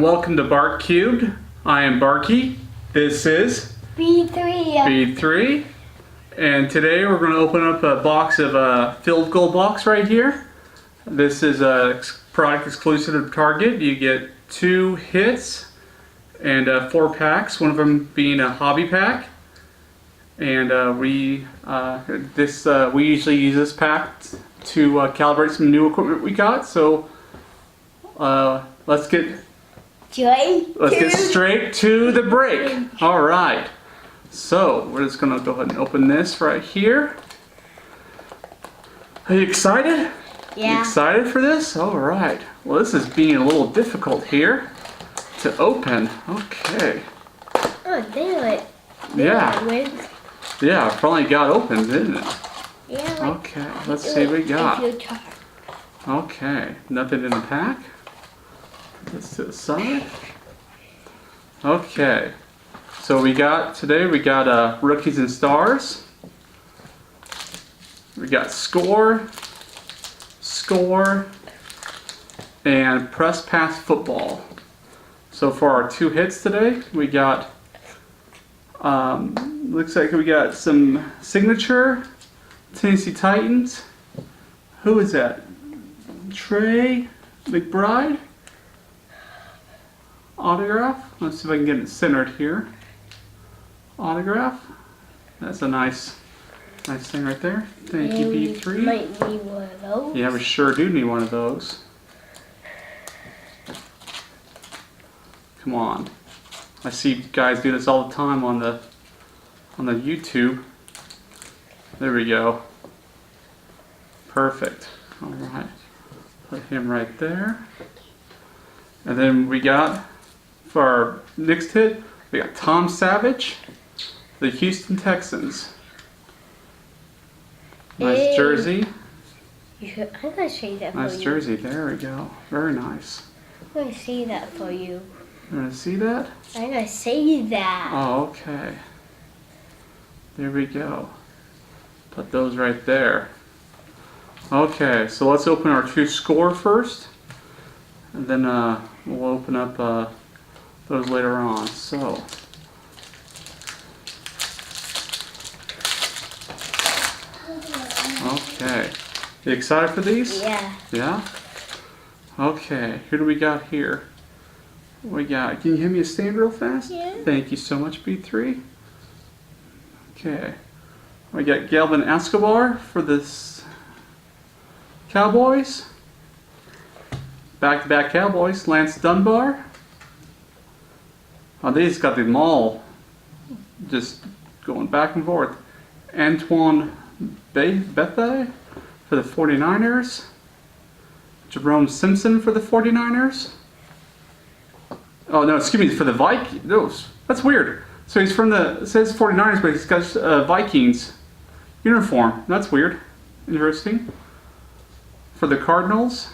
welcome to Bark Cubed. I am Barky. This is B3. And today we're going to open up a box of field goal box right here. This is a product exclusive to Target. You get 2 hits and 4 packs, one of them being a hobby pack. And we usually use this pack to calibrate some new equipment we got. So let's get straight to the break. All right. So we're just gonna go ahead and open this right here. Are you excited? Yeah. You excited for this? All right. Well, this is being a little difficult here to open. Okay. Oh, damn it. Yeah. Yeah, it finally got open, didn't it? Yeah. Okay. Let's see what we got. Okay. Nothing in the pack. Put this to the side. Okay. So we got Rookies and Stars. We got Score, and Press Pass Football. So for our 2 hits today, we got, looks like we got some Signature, Tennessee Titans. Who is that? Trey McBride. Autograph. Let's see if I can get it centered here. Autograph. That's a nice thing right there. Thank you, B3. Might need one of those. Yeah, we sure do need one of those. Come on. I see guys do this all the time on the YouTube. There we go. Perfect. All right. Put him right there. And then we got, for our next hit, we got Tom Savage, the Houston Texans. Nice jersey. I'm going to say that for you. Nice jersey. There we go. Very nice. I'm going to say that for you. You want to see that? I'm going to say that. Oh, okay. There we go. Put those right there. Okay, so let's open our 2 Score first. And then we'll open up those later on. So. Okay. You excited for these? Yeah. Yeah? Okay. Who do we got here? We got, can you hand me a stand real fast? Yeah. Thank you so much, B3. Okay. We got Galvin Escobar for this Cowboys. Back-to-back Cowboys. Lance Dunbar. Oh, they just got them all just going back and forth. Antoine Bethea for the 49ers. Jerome Simpson for the 49ers. Oh no, excuse me, for the Vikings. That's weird. So he's from it says 49ers, but he's got Vikings uniform. That's weird. Interesting. For the Cardinals,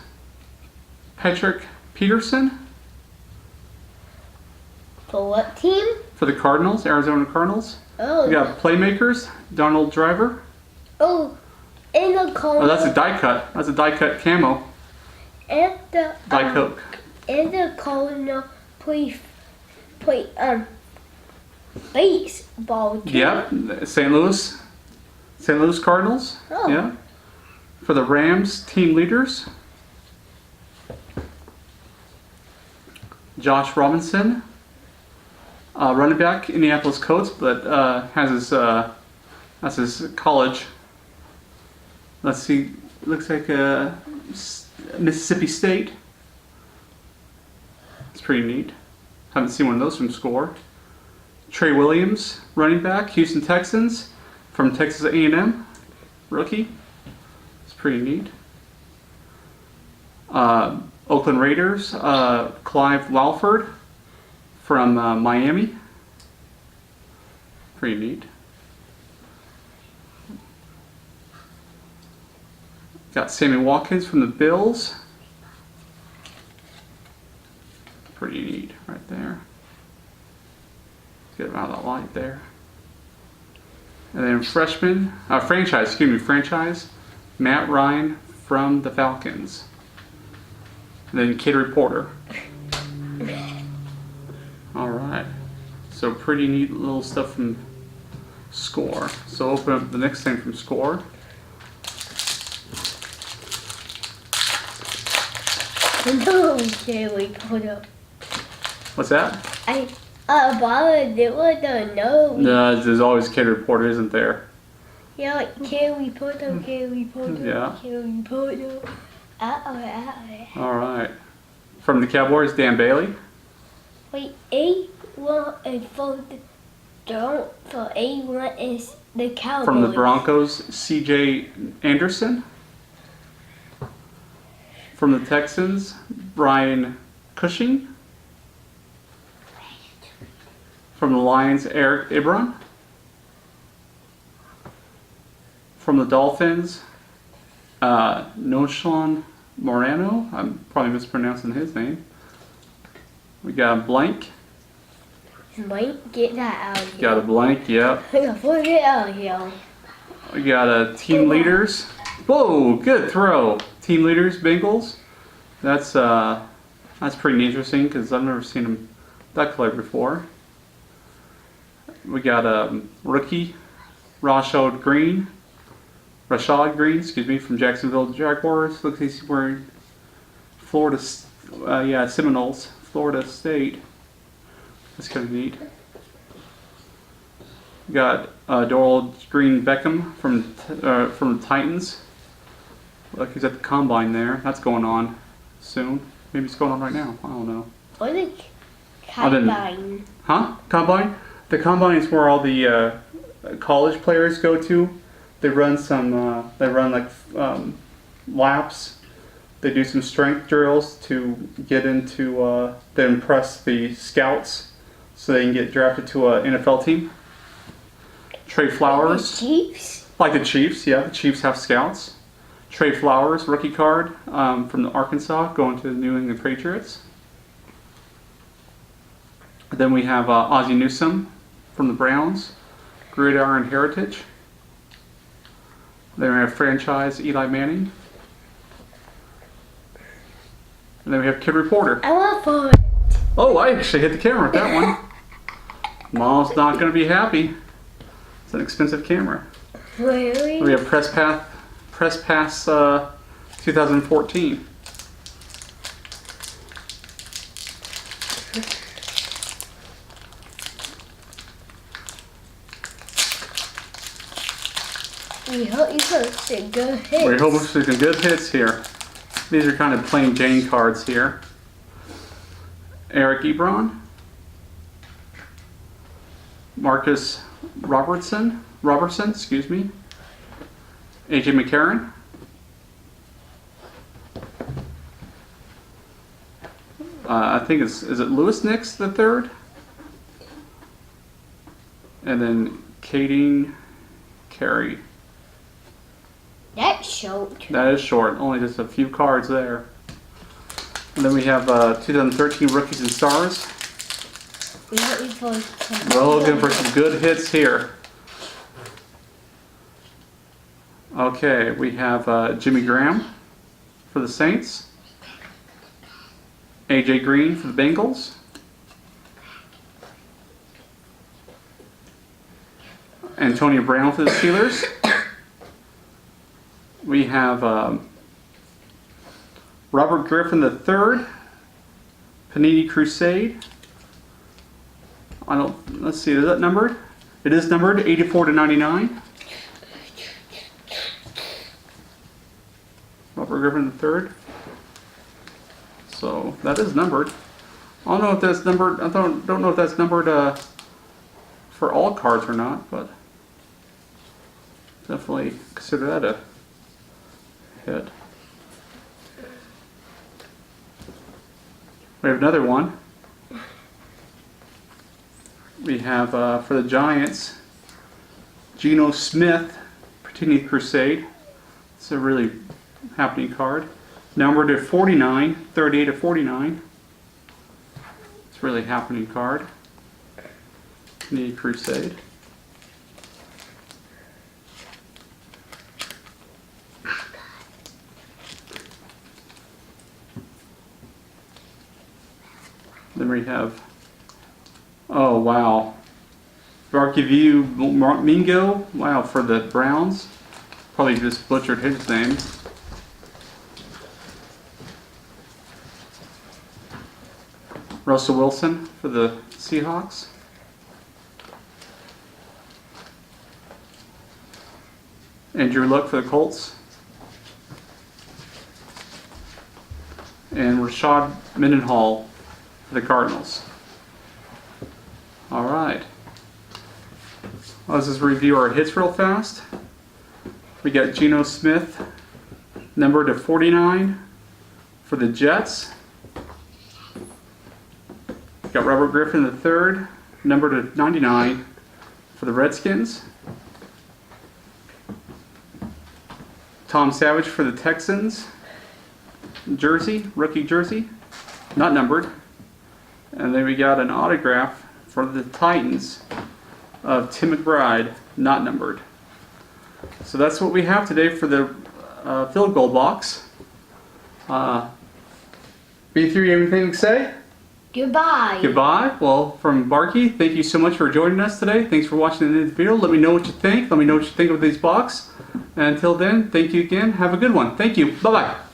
Patrick Peterson. For what team? For the Cardinals, Arizona Cardinals. Oh. We got Playmakers, Donald Driver. Oh, and the Cardinals. Oh, that's a die cut. That's a die cut camo. And the Die Coke. And the Cardinals play baseball too. Yep, St. Louis Cardinals. Oh. Yeah. For the Rams, team leaders. Josh Robinson, running back, Indianapolis Colts, but has that's his college. Let's see, looks like Mississippi State. It's pretty neat. Haven't seen one of those from Score. Trey Williams, running back, Houston Texans, from Texas A&M, rookie. It's pretty neat. Oakland Raiders, Clive Walford from Miami. Pretty neat. Got Sammy Watkins from the Bills. Pretty neat right there. Get him out of the light there. And then franchise, Matt Ryan from the Falcons. And then Kid Reporter. So pretty neat little stuff from Score. So open up the next thing from Score. No, Jerry Potter. What's that? I bought it with a no. No, there's always Kid Reporter, isn't there? Yeah, like Harry Potter, Harry Potter, Yeah. Harry Potter. All right. From the Cowboys, Dan Bailey. Wait, A1 is for the don't. For A1 is the Cowboys. From the Broncos, C.J. Anderson. From the Texans, Brian Cushing. From the Lions, Eric Ebron. From the Dolphins, Noshawn Morano. I'm probably mispronouncing his name. We got a blank. Blank, get that out of here. Got a blank, yep. Put it out of here. We got a team leaders. Whoa, good throw. Team leaders, Bengals. That's pretty interesting because I've never seen them that color before. We got a rookie, Rashad Green, excuse me, from Jacksonville Jaguars. Looks like he's wearing Seminoles, Florida State. That's kind of neat. We got Doral Green Beckham from the Titans. Look, he's at the combine there. That's going on soon. Maybe it's going on right now. I don't know. What is combine? Huh? Combine? The combine is where all the college players go to. They run some. Laps. They do some strength drills to get into. To impress the scouts, so they can get drafted to an NFL team. Trey Flowers. The Chiefs? Like the Chiefs, yeah. The Chiefs have scouts. Trey Flowers, rookie card from the Arkansas, going to the New England Patriots. Then we have Ozzie Newsome from the Browns, Gridiron Heritage. Then we have franchise Eli Manning. And then we have Kid Reporter. I want for it. Oh, I actually hit the camera with that one. Mom's not going to be happy. It's an expensive camera. Really? We have Press Pass 2014. We hope you put some good hits. We're hoping for some good hits here. These are kind of plain Jane cards here. Eric Ebron. Marcus Robertson, excuse me. AJ McCarron. I think is it Lewis Nix the third? And then Kading Carey. That's short. That is short, only just a few cards there. And then we have 2013 Rookies and Stars. We're Looking for some good hits here. Okay, we have Jimmy Graham for the Saints. AJ Green for the Bengals. Antonio Brown for the Steelers. We have Robert Griffin III, Panini Crusade. Let's see, is that numbered? It is numbered 84/99. Robert Griffin III. So that is numbered. I don't know if that's numbered. I don't know if that's numbered for all cards or not, but definitely consider that a hit. We have another one. We have for the Giants, Geno Smith, Panini Crusade. It's a really happening card. Numbered to 49, 38/49. It's a really happening card. Panini Crusade. Then we have Oh, wow. Barkiview Mingo, wow, for the Browns. Probably just butchered his name. Russell Wilson for the Seahawks. Andrew Luck for the Colts. And Rashad Mendenhall for the Cardinals. All right. Let's just review our hits real fast. We got Geno Smith, number to 49 for the Jets. Got Robert Griffin III, number to 99 for the Redskins. Tom Savage for the Texans. Jersey, rookie jersey, not numbered. And then we got an autograph for the Titans of Tim McBride, not numbered. So that's what we have today for the field goal box. B3, anything to say? Goodbye. Goodbye. Well, from Barky, thank you so much for joining us today. Thanks for watching the video. Let me know what you think. Let me know what you think of these box. And until then, thank you again. Have a good one. Thank you. Bye-bye.